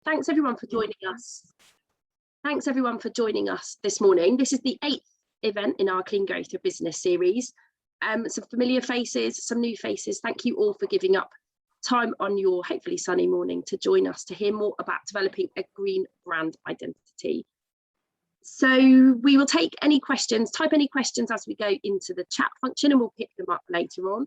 thanks everyone for joining us. Thanks everyone for joining us this morning. This is the 8th event in our Clean Growth Through Business series. Some familiar faces, some new faces. Thank you all for giving up time on your hopefully sunny morning to join us to hear more about developing a green brand identity. So we will take any questions, type any questions as we go into the chat function, and we'll pick them up later on.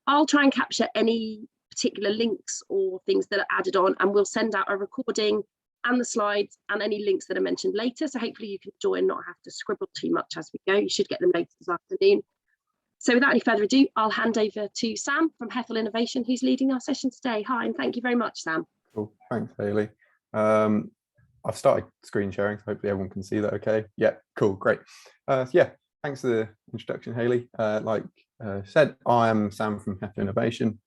I'll try and capture any particular links or things that are added on, and we'll send out a recording and the slides and any links that are mentioned later. So hopefully you can join, not have to scribble too much as we go. You should get them later this afternoon. So without any further ado, I'll hand over to Sam from Hethel Innovation, who's leading our session today. Hi, and thank you very much, Sam. Cool, thanks, Hayley. I've started screen sharing, so hopefully everyone can see that okay. Yeah, cool, great. Yeah, thanks for the introduction, Hayley. Like said, I am Sam from Hethel Innovation,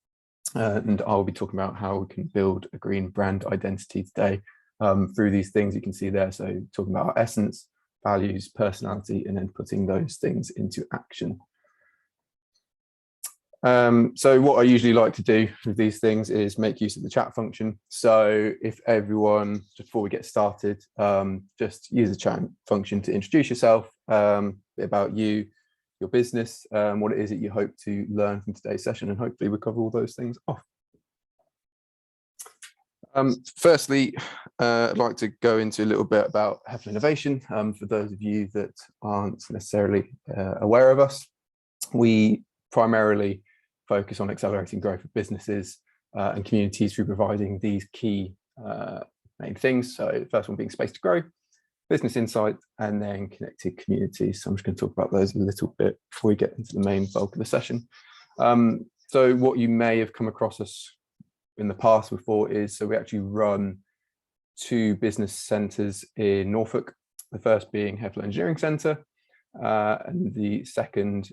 and I'll be talking about how we can build a green brand identity today through these things you can see there. So talking about our essence, values, personality, and then putting those things into action. So what I usually like to do with these things is make use of the chat function. So if everyone, just before we get started, just use the chat function to introduce yourself, a bit about you, your business, what it is that you hope to learn from today's session, and hopefully we'll cover all those things off. Firstly, I'd like to go into a little bit about Hethel Innovation. For those of you that aren't necessarily aware of us, we primarily focus on accelerating growth of businesses and communities through providing these key main things. So the first one being space to grow, business insight, and then connected communities. So I'm just going to talk about those a little bit before we get into the main bulk of the session. So what you may have come across us in the past before is, so we actually run 2 business centres in Norfolk, the first being Hethel Engineering Centre, and the second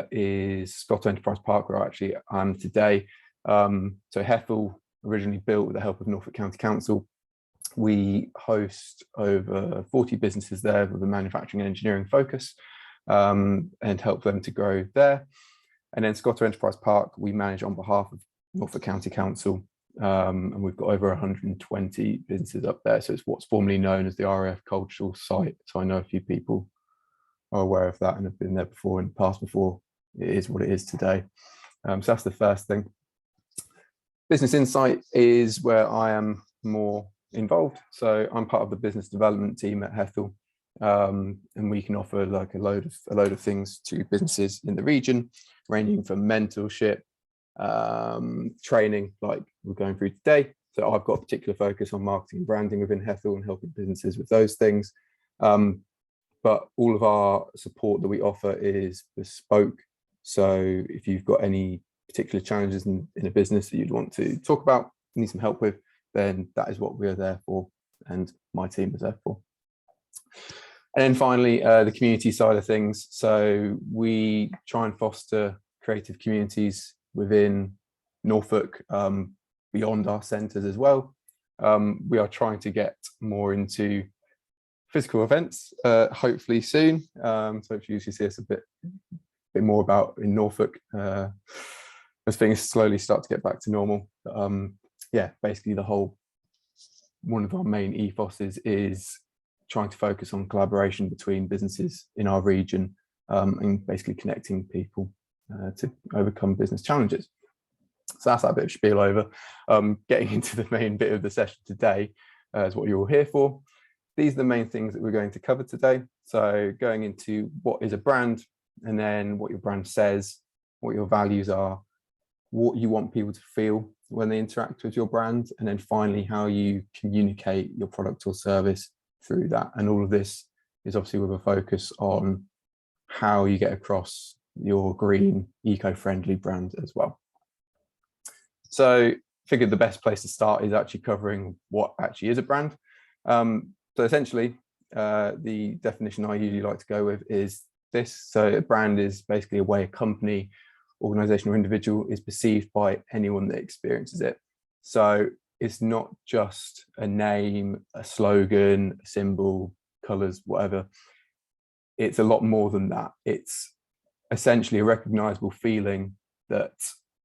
is Scotland Enterprise Park, where I actually am today. So Hethel, originally built with the help of Norfolk County Council. We host over 40 businesses there with a manufacturing and engineering focus, and help them to grow there. And then Scotland Enterprise Park, we manage on behalf of Norfolk County Council, and we've got over 120 businesses up there. So it's what's formerly known as the RAF Cultural Site. So I know a few people are aware of that and have been there before in the past before it is what it is today. So that's the first thing. Business insight is where I am more involved. So I'm part of the business development team at Hethel, and we can offer like a load of things to businesses in the region, ranging from mentorship, training, like we're going through today. So I've got a particular focus on marketing and branding within Hethel and helping businesses with those things. But all of our support that we offer is bespoke. So if you've got any particular challenges in a business that you'd want to talk about, need some help with, then that is what we're there for, and my team is there for. And then finally, the community side of things. So we try and foster creative communities within Norfolk, beyond our centres as well. We are trying to get more into physical events, hopefully soon. So hopefully you see us a bit more about in Norfolk as things slowly start to get back to normal. Yeah, basically one of our main ethoses is trying to focus on collaboration between businesses in our region, and basically connecting people to overcome business challenges. So that's that bit of spiel over. Getting into the main bit of the session today is what you're all here for. These are the main things that we're going to cover today. So going into what is a brand, and then what your brand says, what your values are, what you want people to feel when they interact with your brand, and then finally how you communicate your product or service through that. And all of this is obviously with a focus on how you get across your green, eco-friendly brand as well. So I figured the best place to start is actually covering what actually is a brand. So essentially, the definition I usually like to go with is this. So a brand is basically a way a company, organization, or individual is perceived by anyone that experiences it. So it's not just a name, a slogan, a symbol, colors, whatever. It's a lot more than that. It's essentially a recognizable feeling that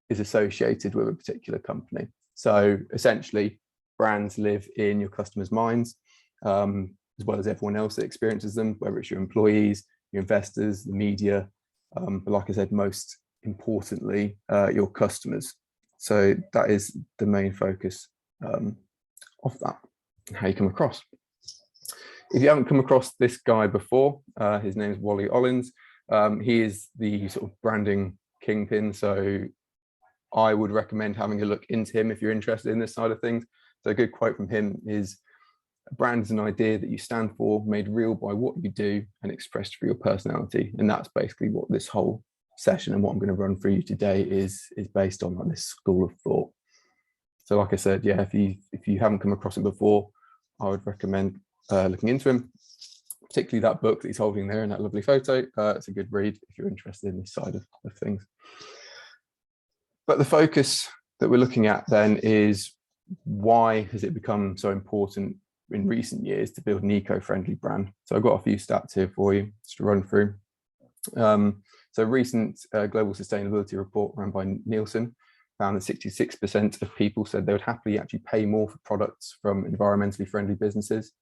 is associated with a particular company. So essentially, brands live in your customers' minds, as well as everyone else that experiences them, whether it's your employees, your investors, the media, but like I said, most importantly, your customers. So that is the main focus of that, how you come across. If you haven't come across this guy before, his name is Wally Ollins. He is the sort of branding kingpin, so I would recommend having a look into him if you're interested in this side of things. So a good quote from him is, "A brand is an idea that you stand for, made real by what you do and expressed through your personality." And that's basically what this whole session and what I'm going to run through you today is based on, like, this school of thought. So like I said, yeah, if you haven't come across him before, I would recommend looking into him, particularly that book that he's holding there in that lovely photo. It's a good read if you're interested in this side of things. But the focus that we're looking at then is, why has it become so important in recent years to build an eco-friendly brand? So I've got a few stats here for you just to run through. So a recent global sustainability report run by Nielsen found that 66% of people said they would happily actually pay more for products from environmentally friendly businesses.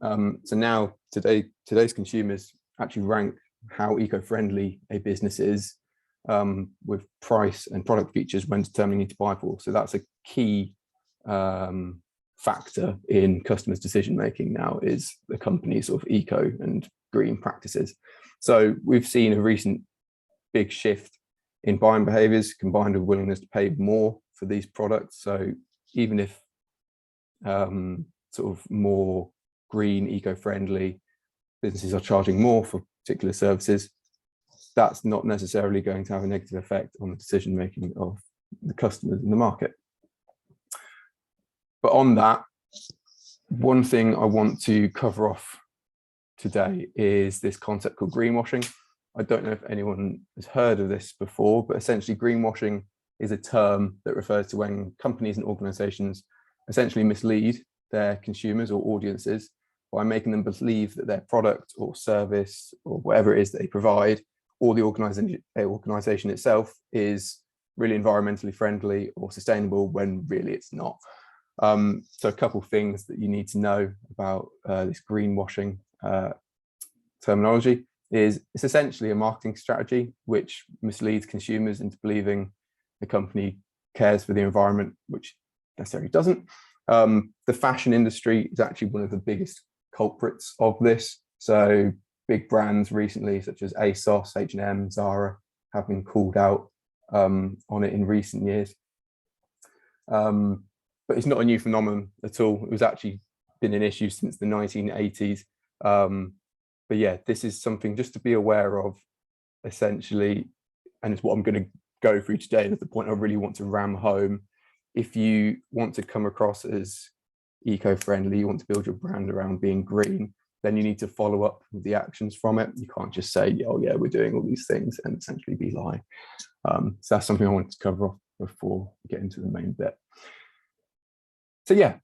So now today's consumers actually rank how eco-friendly a business is with price and product features when determining who to buy for. So that's a key factor in customers' decision making now, is the company's sort of eco and green practices. So we've seen a recent big shift in buying behaviors combined with willingness to pay more for these products. So even if sort of more green, eco-friendly businesses are charging more for particular services, that's not necessarily going to have a negative effect on the decision making of the customers in the market. But on that, one thing I want to cover off today is this concept called greenwashing. I don't know if anyone has heard of this before, but essentially greenwashing is a term that refers to when companies and organizations essentially mislead their consumers or audiences by making them believe that their product or service or whatever it is that they provide, or the organization itself, is really environmentally friendly or sustainable when really it's not. So a couple of things that you need to know about this greenwashing terminology is, it's essentially a marketing strategy which misleads consumers into believing the company cares for the environment, which necessarily doesn't. The fashion industry is actually one of the biggest culprits of this. So big brands recently, such as ASOS, H&M, Zara, have been called out on it in recent years. But it's not a new phenomenon at all. It was actually been an issue since the 1980s. But yeah, this is something just to be aware of, essentially, and it's what I'm going to go through today. And at the point I really want to ram home, if you want to come across as eco-friendly, you want to build your brand around being green, then you need to follow up with the actions from it. You can't just say, oh yeah, we're doing all these things, and essentially be lying. So that's something I wanted to cover off before we get into the main bit. So yeah,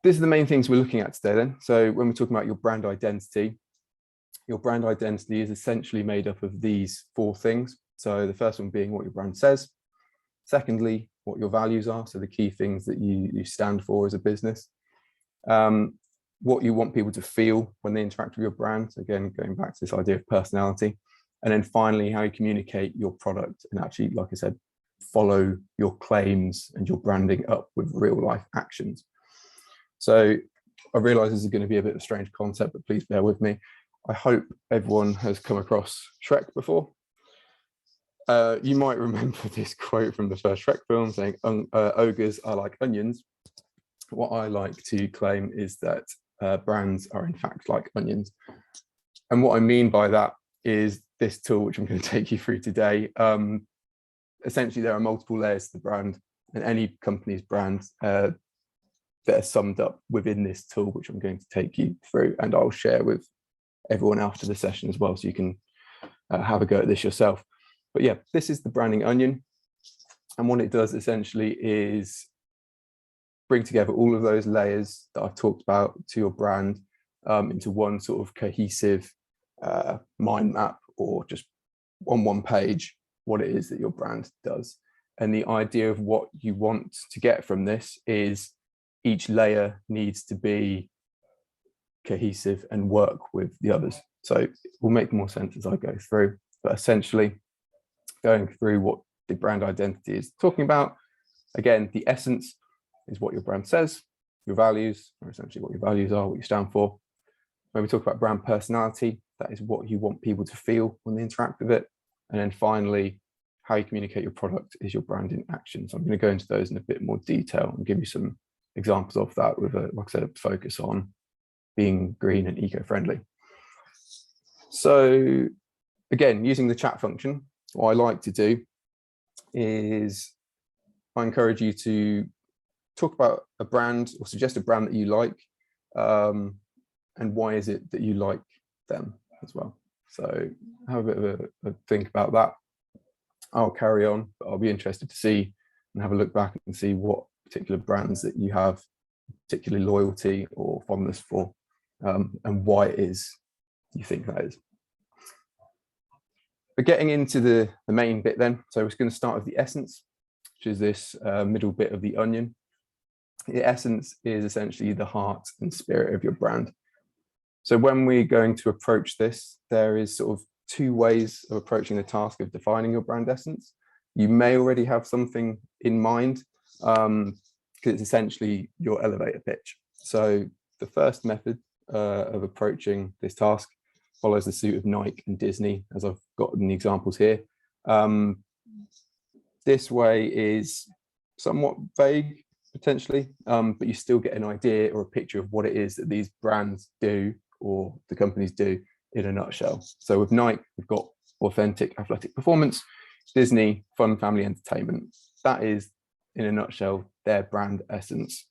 these are the main things we're looking at today then. So when we're talking about your brand identity is essentially made up of these four things. So the first one being what your brand says. Secondly, what your values are. So the key things that you stand for as a business. What you want people to feel when they interact with your brand. Again, going back to this idea of personality. And then finally, how you communicate your product and actually, like I said, follow your claims and your branding up with real life actions. So I realize this is going to be a bit of a strange concept, but please bear with me. I hope everyone has come across Shrek before. You might remember this quote from the first Shrek film saying, ogres are like onions. What I like to claim is that brands are in fact like onions. And what I mean by that is this tool, which I'm going to take you through today. Essentially, there are multiple layers to the brand, and any company's brand that are summed up within this tool, which I'm going to take you through, and I'll share with everyone after the session as well, so you can have a go at this yourself. But yeah, this is the branding onion, and what it does essentially is bring together all of those layers that I've talked about to your brand into one sort of cohesive mind map, or just on one page, what it is that your brand does. And the idea of what you want to get from this is each layer needs to be cohesive and work with the others. So it will make more sense as I go through, but essentially going through what the brand identity is talking about. Again, the essence is what your brand says. Your values are essentially what your values are, what you stand for. When we talk about brand personality, that is what you want people to feel when they interact with it. And then finally, how you communicate your product is your brand in action. So I'm going to go into those in a bit more detail and give you some examples of that with a, like I said, a focus on being green and eco-friendly. So again, using the chat function, what I like to do is I encourage you to talk about a brand or suggest a brand that you like, and why is it that you like them as well. So have a bit of a think about that. I'll carry on, but I'll be interested to see and have a look back and see what particular brands that you have particularly loyalty or fondness for, and why it is you think that is. But getting into the main bit then, so we're going to start with the essence, which is this middle bit of the onion. The essence is essentially the heart and spirit of your brand. So when we're going to approach this, there is sort of two ways of approaching the task of defining your brand essence. You may already have something in mind, because it's essentially your elevator pitch. So the first method of approaching this task follows the suit of Nike and Disney, as I've got in the examples here. This way is somewhat vague, potentially, but you still get an idea or a picture of what it is that these brands do or the companies do in a nutshell. So with Nike, we've got authentic athletic performance. Disney, fun family entertainment. That is, in a nutshell, their brand essence.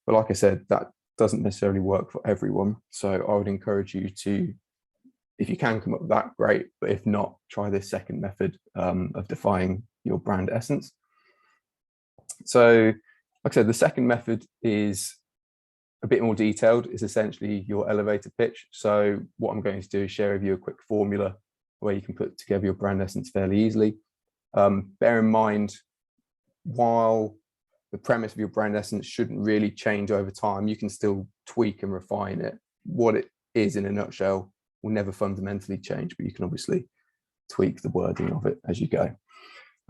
But like I said, that doesn't necessarily work for everyone. So I would encourage you to, if you can come up with that, great. But if not, try this second method of defining your brand essence. So like I said, the second method is a bit more detailed. It's essentially your elevator pitch. So what I'm going to do is share with you a quick formula where you can put together your brand essence fairly easily. Bear in mind, while the premise of your brand essence shouldn't really change over time, you can still tweak and refine it. What it is in a nutshell will never fundamentally change, but you can obviously tweak the wording of it as you go.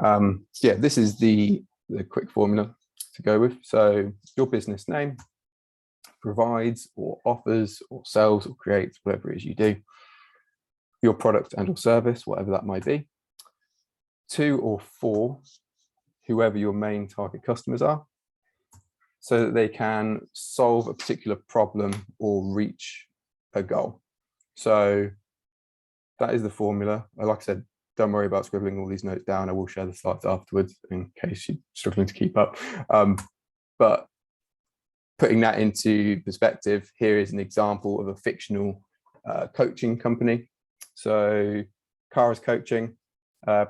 Yeah, this is the quick formula to go with. So your business name provides or offers or sells or creates whatever it is you do, your product and or service, whatever that might be, to or for whoever your main target customers are, so that they can solve a particular problem or reach a goal. So that is the formula. Like I said, don't worry about scribbling all these notes down. I will share the slides afterwards in case you're struggling to keep up. But putting that into perspective, here is an example of a fictional coaching company. So Cara's Coaching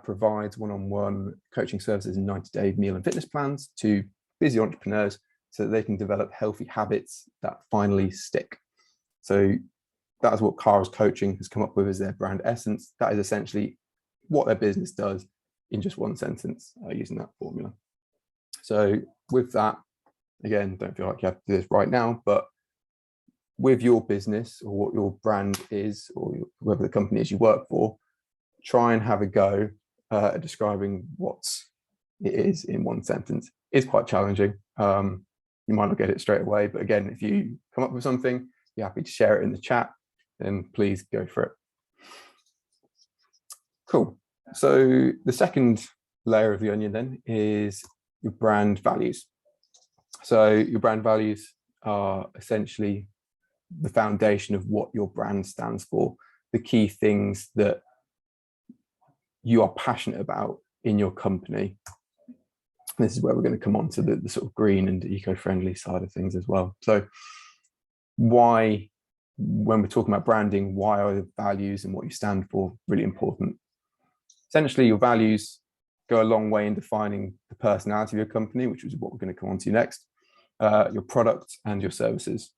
provides one-on-one coaching services and 90-day meal and fitness plans to busy entrepreneurs so that they can develop healthy habits that finally stick. So that's what Cara's Coaching has come up with as their brand essence. That is essentially what their business does in just one sentence using that formula. So with that, again, don't feel like you have to do this right now, but with your business or what your brand is or whoever the company is you work for, try and have a go at describing what it is in one sentence. It's quite challenging. You might not get it straight away, but again, if you come up with something, you're happy to share it in the chat, then please go for it. Cool. So the second layer of the onion then is your brand values. So your brand values are essentially the foundation of what your brand stands for, the key things that you are passionate about in your company. This is where we're going to come on to the sort of green and eco-friendly side of things as well. So why, when we're talking about branding, why are the values and what you stand for really important? Essentially, your values go a long way in defining the personality of your company, which is what we're going to come on to next, your product and your services.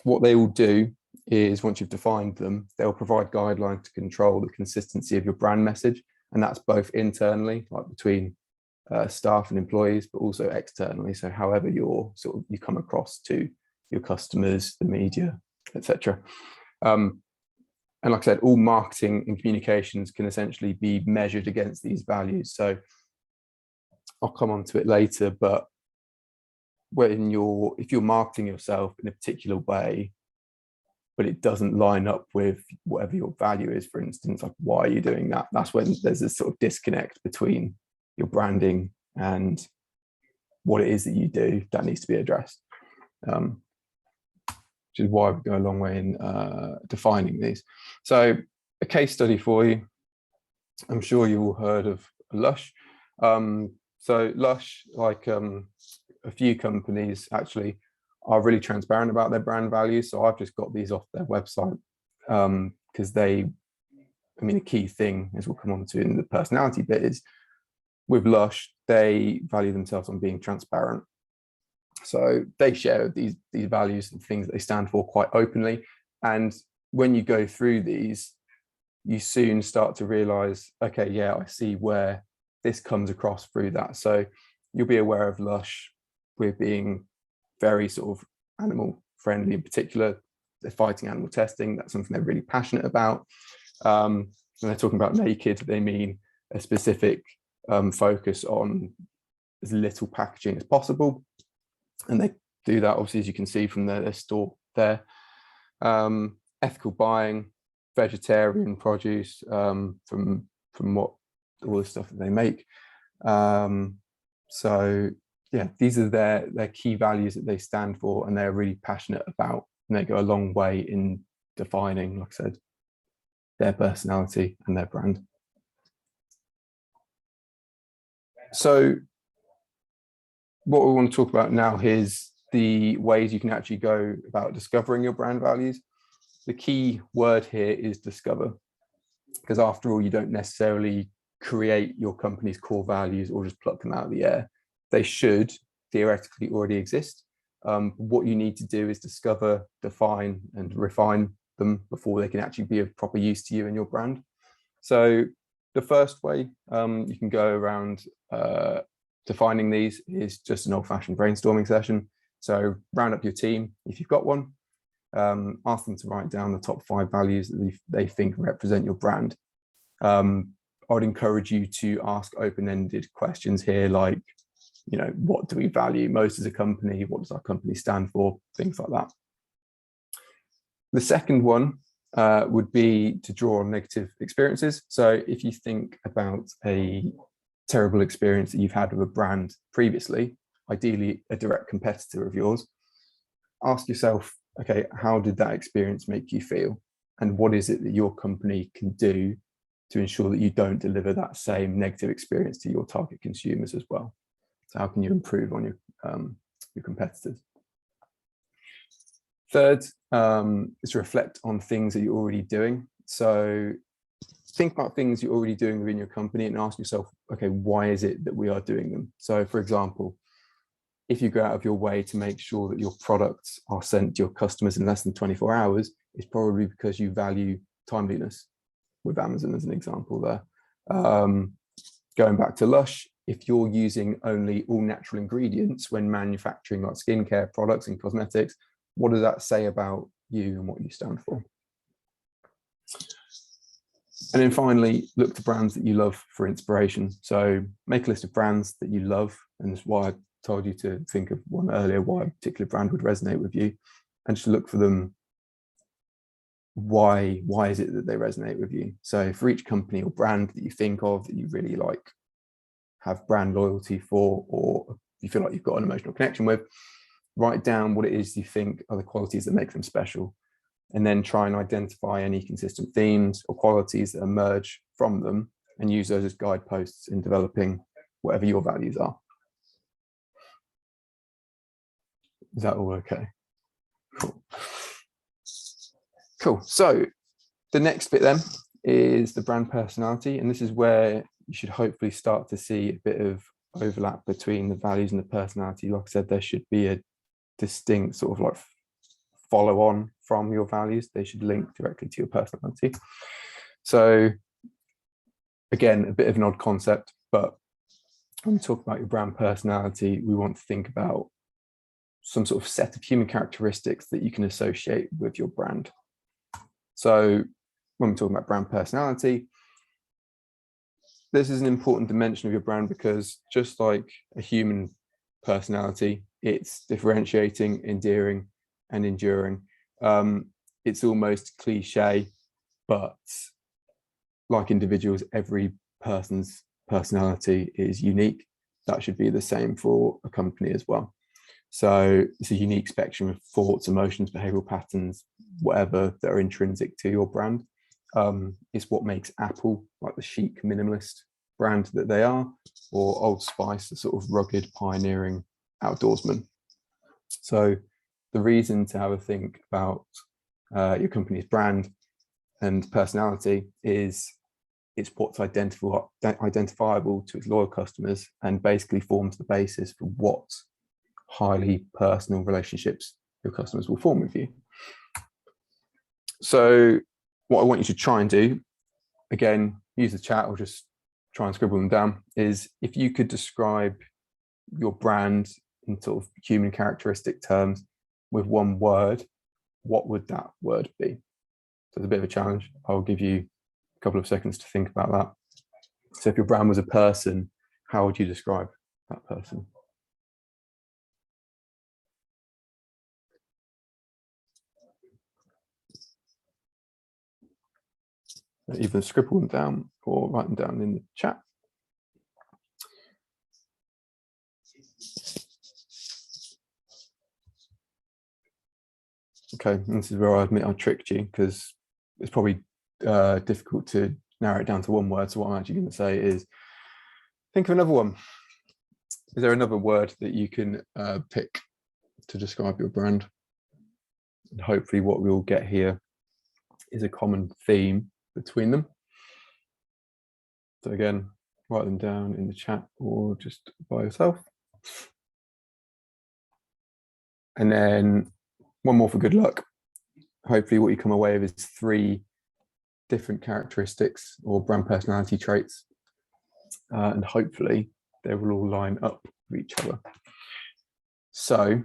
What they will do is, once you've defined them, they'll provide guidelines to control the consistency of your brand message. And that's both internally, like between staff and employees, but also externally. So however you come across to your customers, the media, etc. And like I said, all marketing and communications can essentially be measured against these values. So I'll come on to it later, but if you're marketing yourself in a particular way, but it doesn't line up with whatever your value is, for instance, like why are you doing that? That's when there's this sort of disconnect between your branding and what it is that you do that needs to be addressed. Which is why we go a long way in defining these. So a case study for you. I'm sure you all heard of Lush. So Lush, like a few companies actually, are really transparent about their brand values. So I've just got these off their website because a key thing, as we'll come on to in the personality bit, is with Lush, they value themselves on being transparent. So they share these values and things that they stand for quite openly. And when you go through these, you soon start to realize, okay, yeah, I see where this comes across through that. So you'll be aware of Lush with being very sort of animal friendly. In particular, they're fighting animal testing. That's something they're really passionate about. When they're talking about naked, they mean a specific focus on as little packaging as possible. And they do that, obviously, as you can see from their store there. Ethical buying, vegetarian produce, from what all the stuff that they make. So yeah, these are their key values that they stand for, and they're really passionate about, and they go a long way in defining, like I said, their personality and their brand. So what we want to talk about now is the ways you can actually go about discovering your brand values. The key word here is discover, because after all, you don't necessarily create your company's core values or just pluck them out of the air. They should theoretically already exist. What you need to do is discover, define, and refine them before they can actually be of proper use to you and your brand. So the first way you can go around defining these is just an old-fashioned brainstorming session. So round up your team if you've got one. Ask them to write down the top 5 values that they think represent your brand. I would encourage you to ask open-ended questions here, like, what do we value most as a company? What does our company stand for? Things like that. The second one would be to draw on negative experiences. So if you think about a terrible experience that you've had with a brand previously, ideally a direct competitor of yours, ask yourself, okay, how did that experience make you feel? And what is it that your company can do to ensure that you don't deliver that same negative experience to your target consumers as well? So how can you improve on your competitors? Third is to reflect on things that you're already doing. So think about things you're already doing within your company and ask yourself, okay, why is it that we are doing them? So for example, if you go out of your way to make sure that your products are sent to your customers in less than 24 hours, it's probably because you value timeliness, with Amazon as an example there. Going back to Lush, if you're using only all natural ingredients when manufacturing like skincare products and cosmetics, what does that say about you and what you stand for? And then finally, look to brands that you love for inspiration. So make a list of brands that you love, and that's why I told you to think of one earlier, why a particular brand would resonate with you, and just look for them. Why is it that they resonate with you? So for each company or brand that you think of that you really like, have brand loyalty for, or you feel like you've got an emotional connection with, write down what it is you think are the qualities that make them special, and then try and identify any consistent themes or qualities that emerge from them and use those as guideposts in developing whatever your values are. Is that all okay? Cool. Cool. So the next bit then is the brand personality, and this is where you should hopefully start to see a bit of overlap between the values and the personality. Like I said, there should be a distinct sort of like follow on from your values. They should link directly to your personality. So again, a bit of an odd concept, but when we talk about your brand personality, we want to think about some sort of set of human characteristics that you can associate with your brand. So when we're talking about brand personality, this is an important dimension of your brand, because just like a human personality, it's differentiating, endearing, and enduring. It's almost cliche, but like individuals, every person's personality is unique. That should be the same for a company as well. So it's a unique spectrum of thoughts, emotions, behavioral patterns, whatever, that are intrinsic to your brand. It's what makes Apple like the chic minimalist brand that they are, or Old Spice, the sort of rugged, pioneering outdoorsman. So the reason to have a think about your company's brand and personality is it's what's identifiable to its loyal customers, and basically forms the basis for what highly personal relationships your customers will form with you. So what I want you to try and do, again, use the chat or just try and scribble them down, is if you could describe your brand in sort of human characteristic terms with one word, what would that word be? So it's a bit of a challenge. I'll give you a couple of seconds to think about that. So if your brand was a person, how would you describe that person? Either scribble them down or write them down in the chat. Okay, and this is where I admit I tricked you, because it's probably difficult to narrow it down to one word. So what I'm actually going to say is, think of another one. Is there another word that you can pick to describe your brand? And hopefully what we'll get here is a common theme between them. So again, write them down in the chat or just by yourself. And then one more for good luck. Hopefully what you come away with is 3 different characteristics or brand personality traits. And hopefully they will all line up with each other. So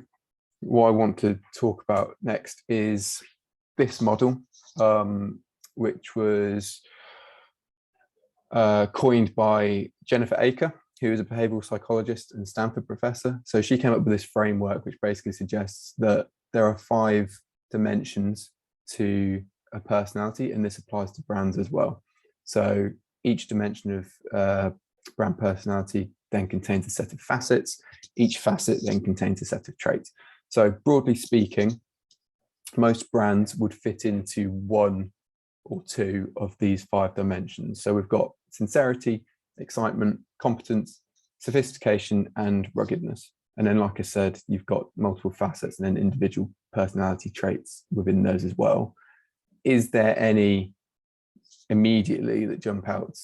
what I want to talk about next is this model, which was coined by Jennifer Aker, who is a behavioral psychologist and Stanford professor. So she came up with this framework, which basically suggests that there are 5 dimensions to a personality, and this applies to brands as well. So each dimension of brand personality then contains a set of facets. Each facet then contains a set of traits. So broadly speaking, most brands would fit into 1 or 2 of these 5 dimensions. So we've got sincerity, excitement, competence, sophistication, and ruggedness. And then, like I said, you've got multiple facets and then individual personality traits within those as well. Is there any immediately that jump out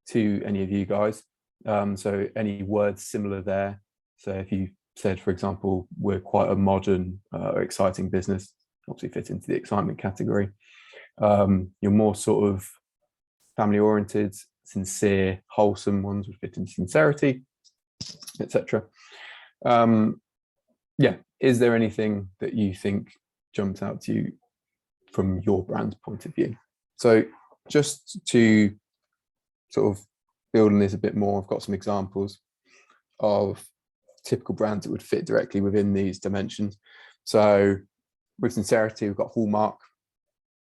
to any of you guys? So any words similar there? So if you said, for example, we're quite a modern, exciting business, obviously fit into the excitement category. You're more sort of family oriented, sincere, wholesome ones would fit into sincerity, etc. Yeah, is there anything that you think jumps out to you from your brand's point of view? So just to sort of build on this a bit more, I've got some examples of typical brands that would fit directly within these dimensions. So with sincerity, we've got Hallmark.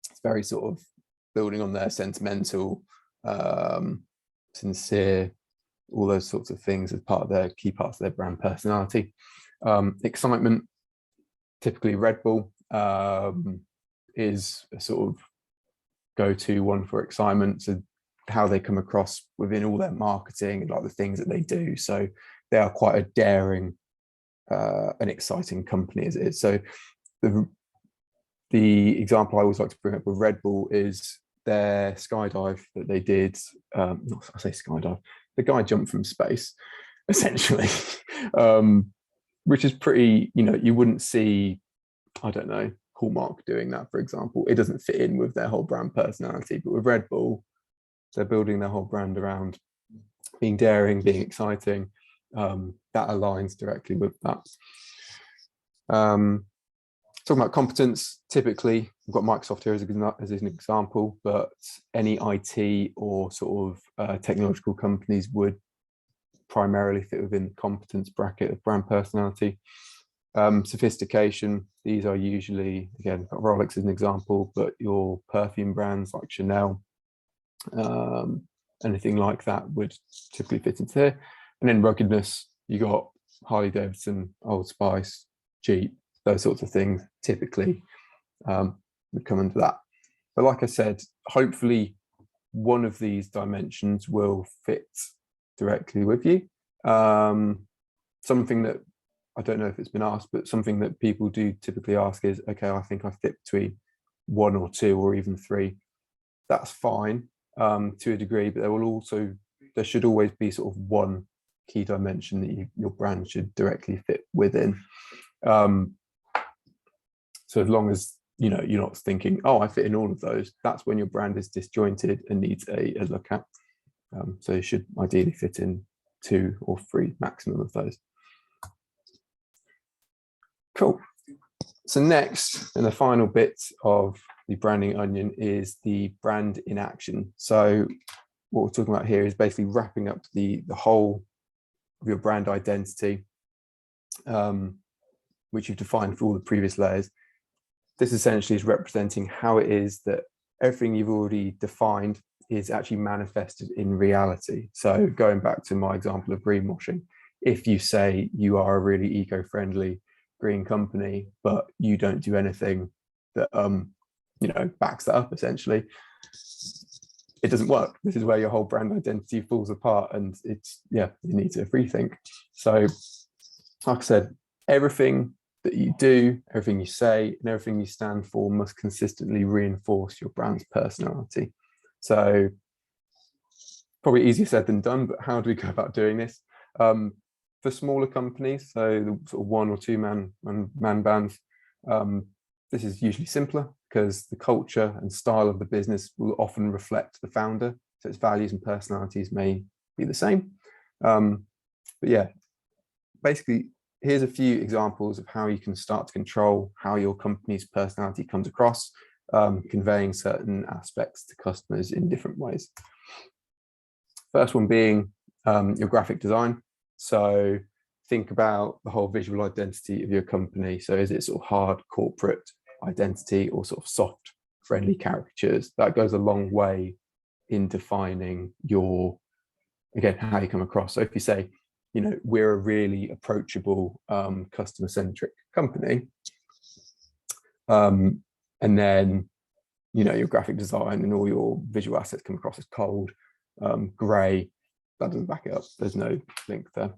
It's very sort of building on their sentimental, sincere, all those sorts of things as part of their key parts of their brand personality. Excitement, typically Red Bull is a sort of go-to one for excitement. So how they come across within all their marketing and like the things that they do. So they are quite a daring and exciting company as it is. So the example I always like to bring up with Red Bull is their skydive that they did. I say skydive, the guy jumped from space, essentially, which is pretty, you wouldn't see, I don't know, Hallmark doing that, for example. It doesn't fit in with their whole brand personality. But with Red Bull, they're building their whole brand around being daring, being exciting, that aligns directly with that. Talking about competence, typically we've got Microsoft here as an example, but any IT or sort of technological companies would primarily fit within the competence bracket of brand personality. Sophistication, these are usually, again, got Rolex as an example, but your perfume brands like Chanel, anything like that would typically fit into here. And then ruggedness, you got Harley Davidson, Old Spice, Jeep, those sorts of things typically would come under that. But like I said, hopefully one of these dimensions will fit directly with you. Something that, I don't know if it's been asked, but something that people do typically ask is, okay, I think I fit between 1 or 2 or even 3. That's fine to a degree, but there should always be sort of one key dimension that your brand should directly fit within. So as long as you're not thinking, oh, I fit in all of those, that's when your brand is disjointed and needs a look at. So you should ideally fit in 2 or 3 maximum of those. Cool. So next, and the final bit of the branding onion is the brand in action. So what we're talking about here is basically wrapping up the whole of your brand identity, which you've defined for all the previous layers. This essentially is representing how it is that everything you've already defined is actually manifested in reality. So going back to my example of greenwashing, if you say you are a really eco-friendly green company, but you don't do anything that backs that up, essentially, it doesn't work. This is where your whole brand identity falls apart, and you need to rethink. So like I said, everything that you do, everything you say, and everything you stand for must consistently reinforce your brand's personality. So probably easier said than done, but how do we go about doing this? For smaller companies, so the sort of 1 or 2 man bands, this is usually simpler because the culture and style of the business will often reflect the founder, so its values and personalities may be the same. But yeah, basically, here's a few examples of how you can start to control how your company's personality comes across, conveying certain aspects to customers in different ways. First one being your graphic design. So think about the whole visual identity of your company. So is it sort of hard corporate identity or sort of soft, friendly caricatures? That goes a long way in defining how you come across. So if you say, we're a really approachable, customer-centric company, and then, your graphic design and all your visual assets come across as cold, grey, that doesn't back it up. There's no link there.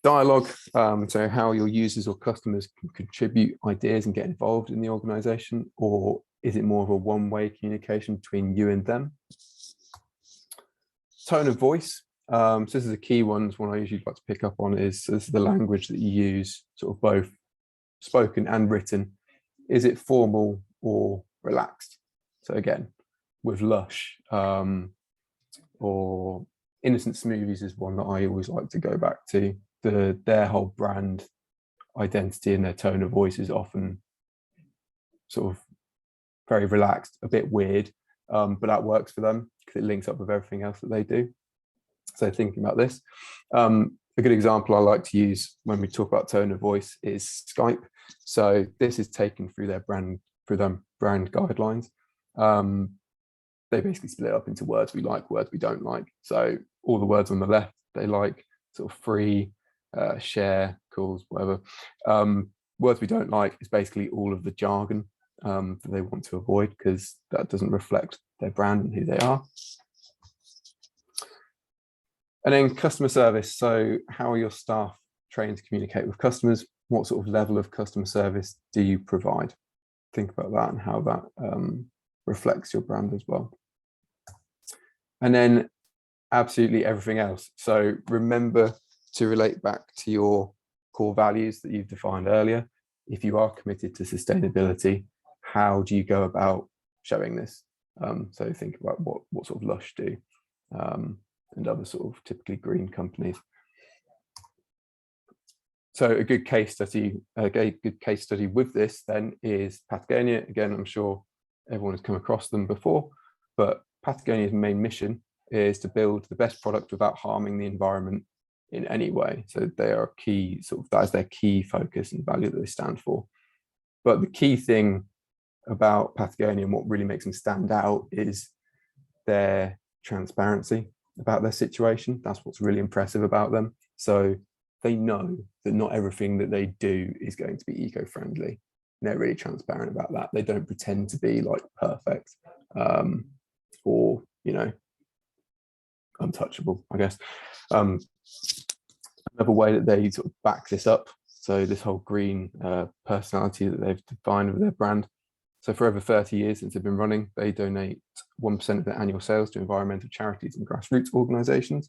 Dialogue, so how your users or customers can contribute ideas and get involved in the organization, or is it more of a one-way communication between you and them? Tone of voice. So this is a key one I usually like to pick up on, is this is the language that you use, sort of both spoken and written. Is it formal or relaxed? So again, with Lush, or Innocent Smoothies is one that I always like to go back to. Their whole brand identity and their tone of voice is often sort of very relaxed, a bit weird, but that works for them because it links up with everything else that they do. So thinking about this, a good example I like to use when we talk about tone of voice is Skype. So this is taken through their brand guidelines. They basically split it up into words we like, words we don't like. So all the words on the left, they like, sort of free, share, calls, whatever. Words we don't like is basically all of the jargon that they want to avoid, because that doesn't reflect their brand and who they are. And then customer service. So how are your staff trained to communicate with customers? What sort of level of customer service do you provide? Think about that and how that reflects your brand as well. And then absolutely everything else. So remember to relate back to your core values that you've defined earlier. If you are committed to sustainability, how do you go about showing this? So think about what sort of Lush do. and other sort of typically green companies. So a good case study with this then is Patgonia. Again, I'm sure everyone has come across them before, but Patgonia's main mission is to build the best product without harming the environment in any way. So they are key, that is their key focus and value that they stand for. But the key thing about Patgonia and what really makes them stand out is their transparency about their situation. That's what's really impressive about them. So they know that not everything that they do is going to be eco-friendly. They're really transparent about that. They don't pretend to be like perfect or, you know, untouchable, I guess. Another way that they sort of back this up, so this whole green personality that they've defined with their brand. So for over 30 years since they've been running, they donate 1% of their annual sales to environmental charities and grassroots organisations.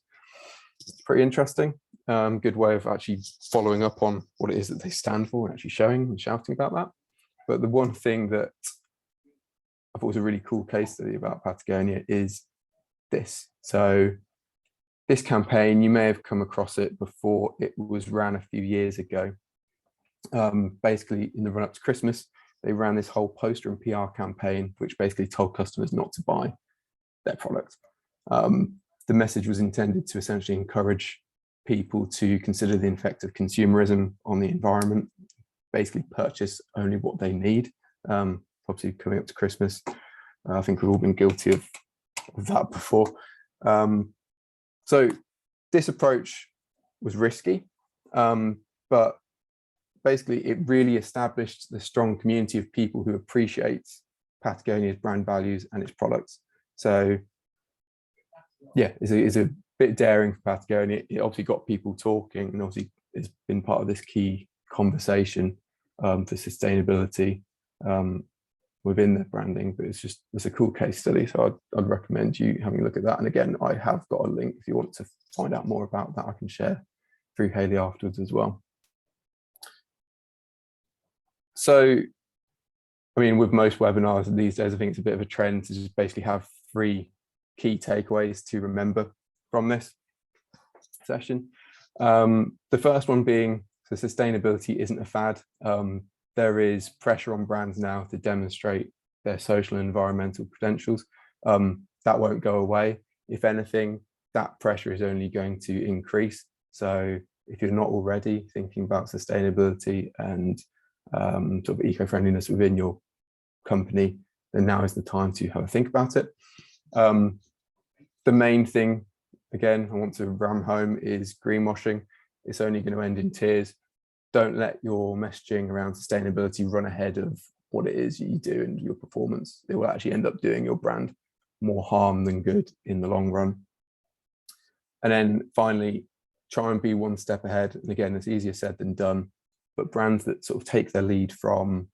It's pretty interesting. Good way of actually following up on what it is that they stand for and actually showing and shouting about that. But the one thing that I thought was a really cool case study about Patagonia is this. So this campaign, you may have come across it before. It was ran a few years ago. Basically, in the run-up to Christmas, they ran this whole poster and PR campaign, which basically told customers not to buy their product. The message was intended to essentially encourage people to consider the effect of consumerism on the environment, basically purchase only what they need. Obviously, coming up to Christmas, I think we've all been guilty of that before. So this approach was risky, but basically it really established the strong community of people who appreciate Patagonia's brand values and its products. So yeah, it's a bit daring for Patagonia. It obviously got people talking, and obviously it's been part of this key conversation for sustainability within their branding. But it's a cool case study, so I'd recommend you having a look at that. And again, I have got a link if you want to find out more about that. I can share through Haley afterwards as well. So, I mean, with most webinars these days, I think it's a bit of a trend to just basically have 3 key takeaways to remember from this session. The first one being, so sustainability isn't a fad. There is pressure on brands now to demonstrate their social and environmental credentials. That won't go away. If anything, that pressure is only going to increase. So if you're not already thinking about sustainability and sort of eco-friendliness within your company, then now is the time to have a think about it. The main thing, again, I want to ram home is greenwashing. It's only going to end in tears. Don't let your messaging around sustainability run ahead of what it is you do and your performance. It will actually end up doing your brand more harm than good in the long run. And then finally, try and be one step ahead. And again, it's easier said than done, but brands that sort of take their lead from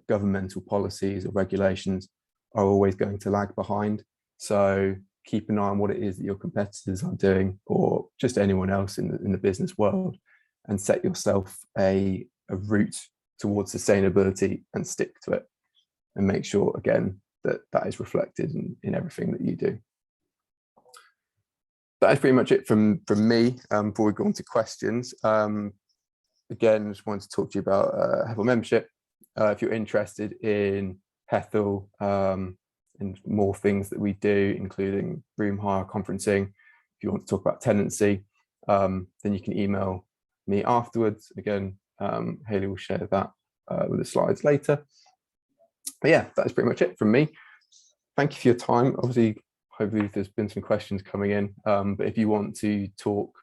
governmental policies or regulations are always going to lag behind. So keep an eye on what it is that your competitors are doing, or just anyone else in the business world, and set yourself a route towards sustainability and stick to it, and make sure again that is reflected in everything that you do. That is pretty much it from me. Before we go on to questions, again, just wanted to talk to you about Hethel membership. If you're interested in Hethel and more things that we do, including room hire, conferencing, if you want to talk about tenancy, then you can email me afterwards. Again, Haley will share that with the slides later. But yeah, that's pretty much it from me. Thank you for your time. Obviously, hopefully there's been some questions coming in, but if you want to talk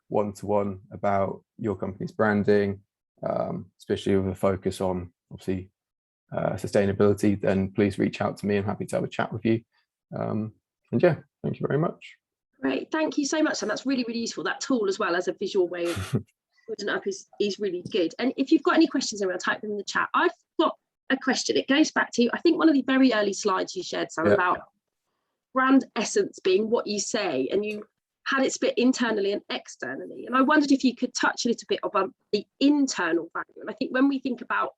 one-to-one about your company's branding, especially with a focus on obviously sustainability, then please reach out to me. I'm happy to have a chat with you. And yeah, thank you very much. Great, thank you so much, Sam. That's really, really useful. That tool as well as a visual way of putting it up is really good. And if you've got any questions, I'll type them in the chat. I've got a question. It goes back to, I think, one of the very early slides you shared, Sam, about brand essence being what you say, and you had it split internally and externally. And I wondered if you could touch a little bit about the internal value. And I think when we think about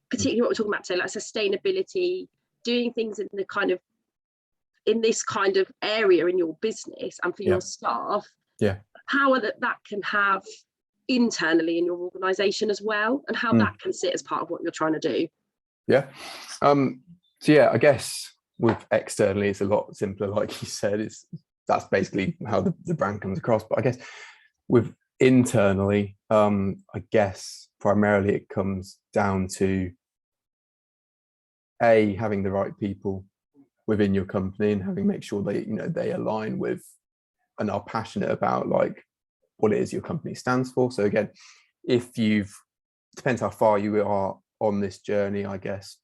particularly what we're talking about today, like sustainability, doing things in the kind of in this kind of area in your business and for your staff, power that can have internally in your organization as well, and how that can sit as part of what you're trying to do. So yeah, I guess with externally it's a lot simpler, like you said. That's basically how the brand comes across. But I guess with internally, I guess primarily it comes down to having the right people within your company, and make sure they align with and are passionate about like what it is your company stands for. So again, depends how far you are on this journey, I guess.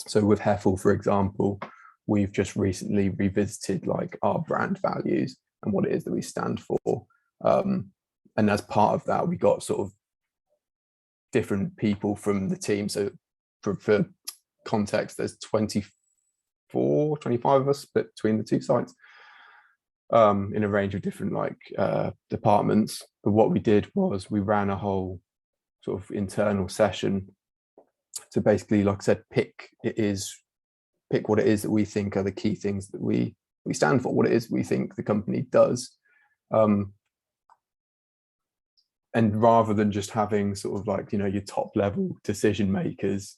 So with Hethel, for example, we've just recently revisited like our brand values and what it is that we stand for. And as part of that, we got sort of different people from the team. So for context, there's 25 of us split between the two sites, in a range of different departments. But what we did was we ran a whole sort of internal session to basically, like I said, pick what it is that we think are the key things that we stand for, what it is we think the company does. And rather than just having sort of like, your top level decision makers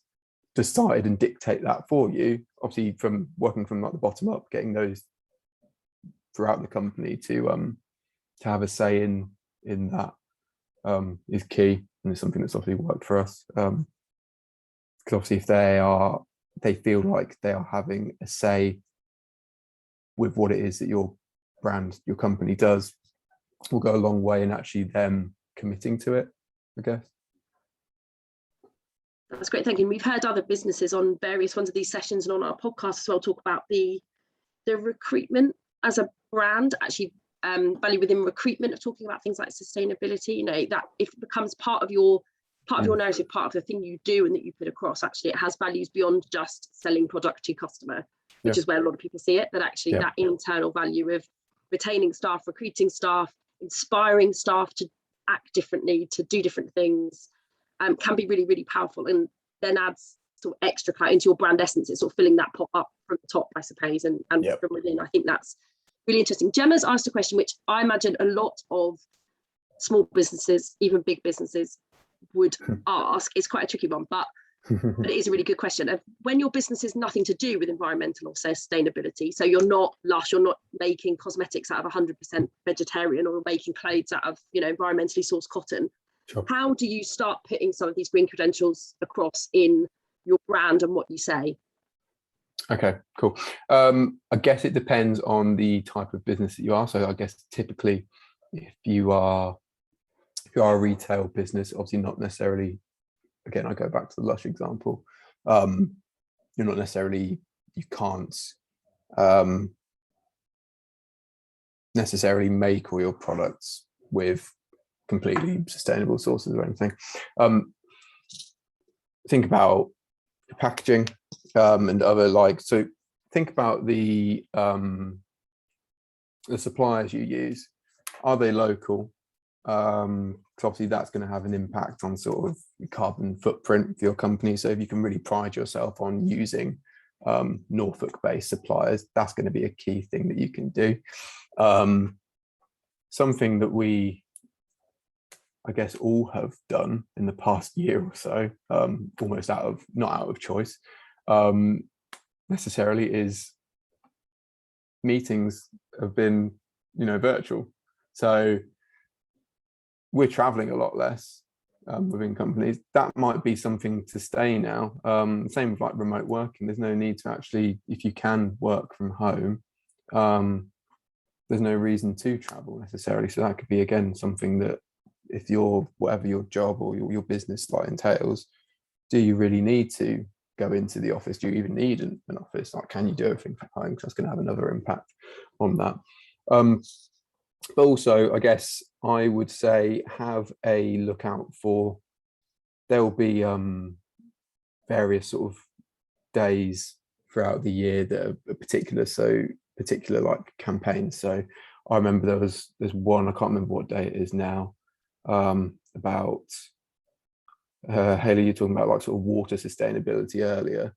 decide and dictate that for you, obviously from working from like the bottom up, getting those throughout the company to have a say in that is key, and it's something that's obviously worked for us. Because obviously if they feel like they are having a say with what it is that your brand, your company does, will go a long way in actually them committing to it, I guess. That's great, thank you. We've heard other businesses on various ones of these sessions and on our podcast as well talk about the recruitment as a brand, actually value within recruitment of talking about things like sustainability, that if it becomes part of your narrative, part of the thing you do and that you put across, actually it has values beyond just selling product to customer, which is where a lot of people see it, that actually that internal value of retaining staff, recruiting staff, inspiring staff to act differently, to do different things, can be really, really powerful, and then adds sort of extra clout into your brand essence. It's sort of filling that pot up from the top, I suppose, and from within. I think that's really interesting. Gemma's asked a question which I imagine a lot of small businesses, even big businesses, would ask. It's quite a tricky one, but it is a really good question. When your business is nothing to do with environmental or sustainability, so you're not Lush, you're not making cosmetics out of 100% vegetarian, or making clothes out of environmentally sourced cotton, how do you start putting some of these green credentials across in your brand and what you say? Okay, cool. I guess it depends on the type of business that you are. So I guess typically if you are a retail business, obviously not necessarily, again, I go back to the Lush example, you're not necessarily, you can't necessarily make all your products with completely sustainable sources or anything. Think about packaging and other so think about the suppliers you use. Are they local? Because obviously that's going to have an impact on sort of carbon footprint for your company. So if you can really pride yourself on using Norfolk-based suppliers, that's going to be a key thing that you can do. Something that we, I guess, all have done in the past year or so, almost not out of choice necessarily, is meetings have been virtual. So we're traveling a lot less within companies. That might be something to stay now. Same with like remote working. There's no need to actually, if you can work from home, there's no reason to travel necessarily. So that could be, again, something that if you're, whatever your job or your business entails, do you really need to go into the office? Do you even need an office? Like, can you do everything from home? Because that's going to have another impact on that. But also, I guess I would say have a look out for, there will be various sort of days throughout the year that are particular like campaigns. So I remember there's one, I can't remember what day it is now, about Haley, you're talking about like sort of water sustainability earlier.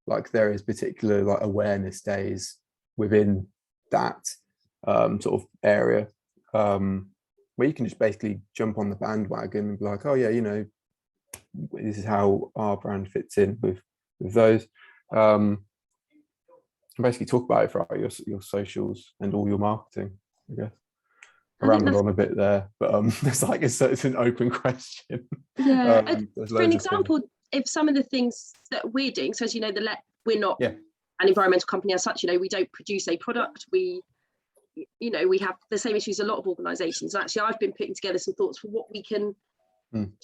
Like there is particular like awareness days within that sort of area, where you can just basically jump on the bandwagon and be like, oh yeah, you know, this is how our brand fits in with those. Basically talk about it throughout your socials and all your marketing, I guess. I rambled on a bit there, but it's an open question. Yeah, for an loads of example, if some of the things that we're doing, so as you know, we're not Yeah. an environmental company as such, you know, we don't produce a product, we have the same issues a lot of organizations. Actually, I've been putting together some thoughts for what we can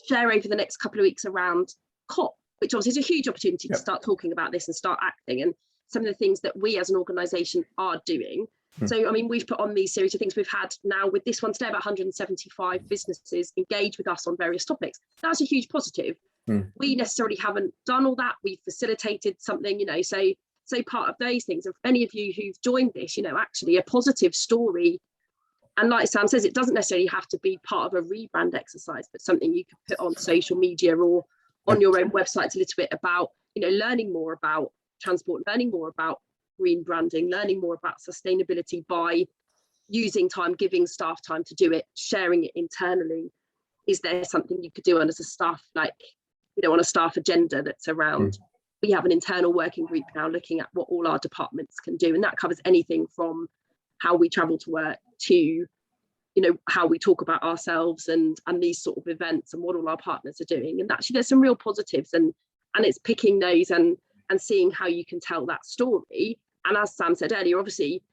share over the next couple of weeks around COP, which obviously is a huge opportunity to start talking about this and start acting, and some of the things that we as an organization are doing. So, I mean, we've put on these series of things. We've had now with this one today about 175 businesses engage with us on various topics. That's a huge positive. We necessarily haven't done all that. We've facilitated something, you know, so part of those things. And for any of you who've joined this, you know, actually a positive story. And like Sam says, it doesn't necessarily have to be part of a rebrand exercise, but something you could put on social media or on your own websites a little bit about, you know, learning more about transport, learning more about green branding, learning more about sustainability by using time, giving staff time to do it, sharing it internally. Is there something you could do as a staff, like, you know, on a staff agenda that's around, we have an internal working group now looking at what all our departments can do. And that covers anything from how we travel to work to, you know, how we talk about ourselves and these sort of events and what all our partners are doing. And actually there's some real positives, and it's picking those and seeing how you can tell that story. And as Sam said earlier, obviously,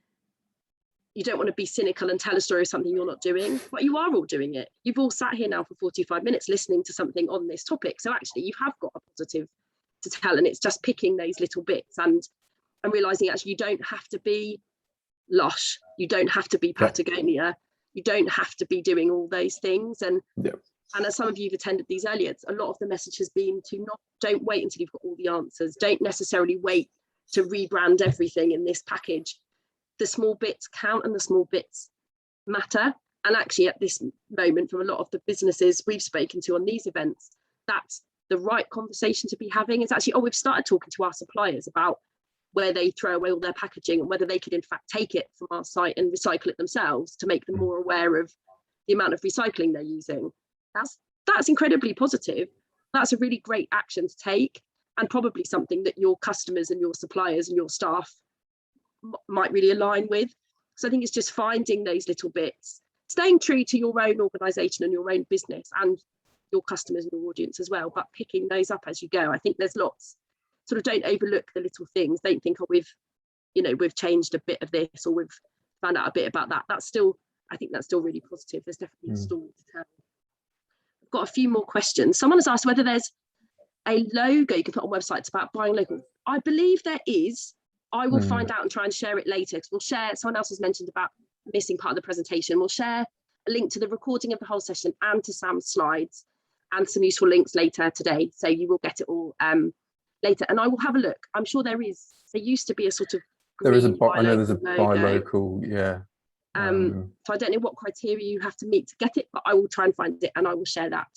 you don't want to be cynical and tell a story of something you're not doing, but you are all doing it. You've all sat here now for 45 minutes listening to something on this topic. So actually you have got a positive to tell, and it's just picking those little bits and realizing actually you don't have to be Lush, you don't have to be Patagonia, you don't have to be doing all those things. And as some of you have attended these earlier, a lot of the message has been to don't wait until you've got all the answers. Don't necessarily wait to rebrand everything in this package. The small bits count and the small bits matter. And actually at this moment, from a lot of the businesses we've spoken to on these events, that's the right conversation to be having. It's actually, we've started talking to our suppliers about where they throw away all their packaging and whether they could in fact take it from our site and recycle it themselves to make them more aware of the amount of recycling they're using. That's incredibly positive. That's a really great action to take, and probably something that your customers and your suppliers and your staff might really align with. So I think it's just finding those little bits, staying true to your own organisation and your own business and your customers and your audience as well, but picking those up as you go. I think there's lots. Sort of don't overlook the little things. Don't think, we've changed a bit of this or we've found out a bit about that. I think that's still really positive. There's definitely a story to tell. I've got a few more questions. Someone has asked whether there's a logo you can put on websites about buying local. I believe there is. I will find out and try and share it later, because we'll share, someone else has mentioned about missing part of the presentation. We'll share a link to the recording of the whole session and to Sam's slides and some useful links later today. So you will get it all later, and I will have a look. I'm sure there used to be a sort of I know there's a buy local, so I don't know what criteria you have to meet to get it, but I will try and find it and I will share that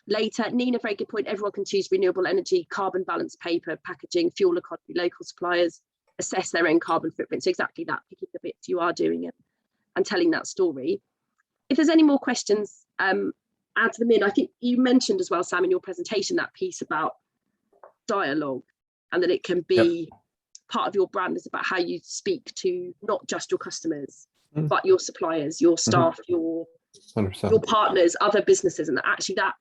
later. Nina, very good point. Everyone can choose renewable energy, carbon balance paper, packaging, fuel economy, local suppliers, assess their own carbon footprint. So exactly that, picking the bits you are doing it and telling that story. If there's any more questions, add them in. I think you mentioned as well, Sam, in your presentation, that piece about dialogue, and that it can be part of your brand is about how you speak to not just your customers, but your suppliers, your staff, your partners, other businesses, and that actually that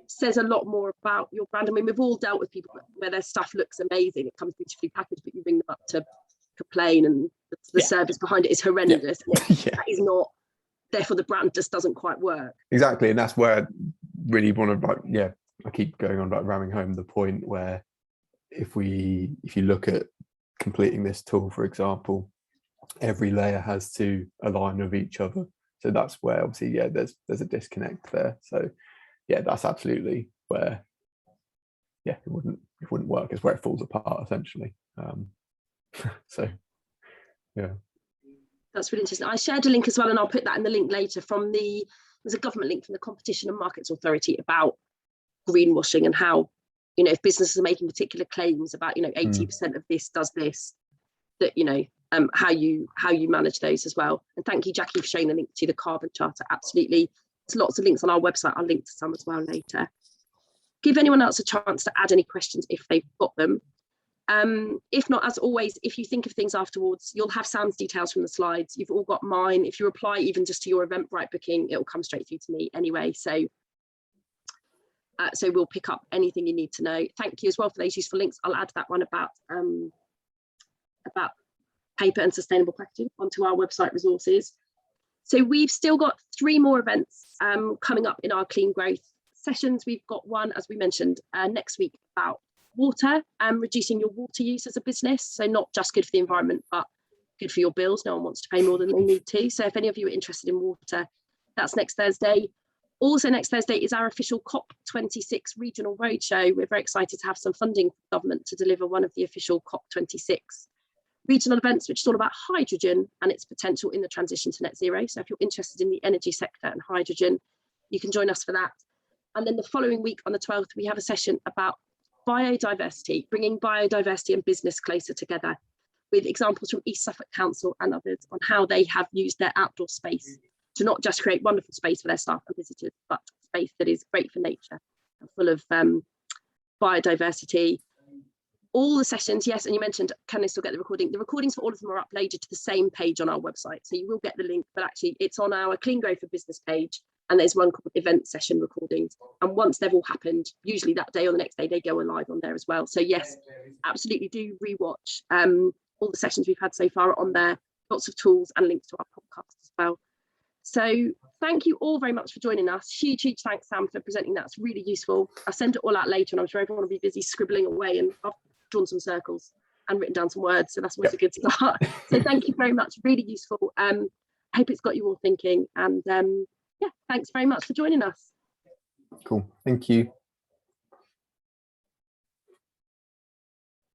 says a lot more about your brand. I mean, we've all dealt with people where their stuff looks amazing, it comes beautifully packaged, but you ring them up to complain and the service behind it is horrendous. That is not, therefore the brand just doesn't quite work. Exactly, and that's where I really want to I keep going on about ramming home the point where if you look at completing this tool, for example, every layer has to align with each other. So that's where obviously there's a disconnect there. So that's absolutely where it wouldn't work. It's where it falls apart essentially. So that's really interesting. I shared a link as well, and I'll put that in the link later from there's a government link from the Competition and Markets Authority about greenwashing and how, if businesses are making particular claims about, 80% of this does this, that, how you manage those as well. And thank you, Jackie, for showing the link to the carbon charter. Absolutely. There's lots of links on our website. I'll link to some as well later. Give anyone else a chance to add any questions if they've got them. If not, as always, if you think of things afterwards, you'll have Sam's details from the slides. You've all got mine. If you reply even just to your Eventbrite booking, it'll come straight through to me anyway. So we'll pick up anything you need to know. Thank you as well for those useful links. I'll add that one about paper and sustainable packaging onto our website resources. So we've still got 3 more events coming up in our clean growth sessions. We've got one, as we mentioned, next week about water and reducing your water use as a business. So not just good for the environment, but good for your bills. No one wants to pay more than they need to. So if any of you are interested in water, that's next Thursday. Also next Thursday is our official COP26 regional roadshow. We're very excited to have some funding from government to deliver one of the official COP26 regional events, which is all about hydrogen and its potential in the transition to net zero. So if you're interested in the energy sector and hydrogen, you can join us for that. And then the following week on the 12th, we have a session about biodiversity, bringing biodiversity and business closer together, with examples from East Suffolk Council and others on how they have used their outdoor space to not just create wonderful space for their staff and visitors, but space that is great for nature and full of biodiversity. All the sessions, yes, and you mentioned, can they still get the recording? The recordings for all of them are uploaded to the same page on our website. So you will get the link, but actually it's on our Clean Growth for Business page, and there's one called event session recordings. And once they've all happened, usually that day or the next day, they go live on there as well. So yes, absolutely do rewatch. All the sessions we've had so far are on there, lots of tools and links to our podcast as well. So thank you all very much for joining us. Huge thanks, Sam, for presenting that. It's really useful. I'll send it all out later, and I'm sure everyone will be busy scribbling away, and I've drawn some circles and written down some words, so that's always a good start. So thank you very much, really useful. I hope it's got you all thinking, and yeah, thanks very much for joining us. Cool, thank you.